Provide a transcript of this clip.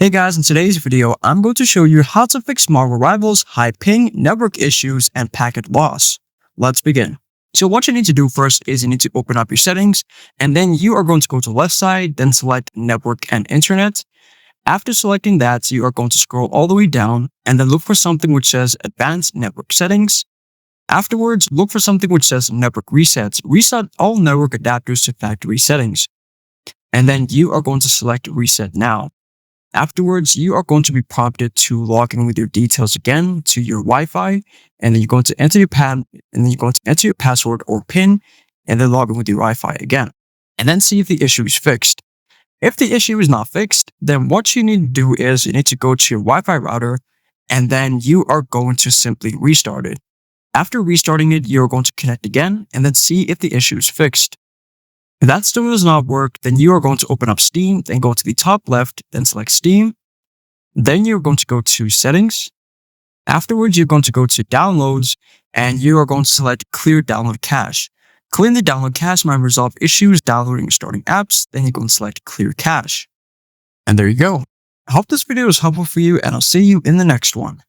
Hey guys, in today's video, I'm going to show you how to fix Marvel Rivals high ping, network issues, and packet loss. Let's begin. So what you need to do first is you need to open up your settings, and then you are going to go to the left side, then select network and internet. After selecting that, you are going to scroll all the way down and then look for something which says advanced network settings. Afterwards, look for something which says network resets. Reset all network adapters to factory settings. And then you are going to select reset now. Afterwards, you are going to be prompted to log in with your details again to your Wi-Fi, and then you're going to enter your password or PIN, and then log in with your Wi-Fi again. And then see if the issue is fixed. If the issue is not fixed, then what you need to do is you need to go to your Wi-Fi router, and then you are going to simply restart it. After restarting it, you're going to connect again, and then see if the issue is fixed. If that still does not work, then you are going to open up Steam, then go to the top left, then select Steam. Then you're going to go to Settings. Afterwards, you're going to go to Downloads, and you are going to select Clear Download Cache. Clearing the download cache might resolve issues downloading and starting apps, then you're going to select Clear Cache. And there you go. I hope this video was helpful for you, and I'll see you in the next one.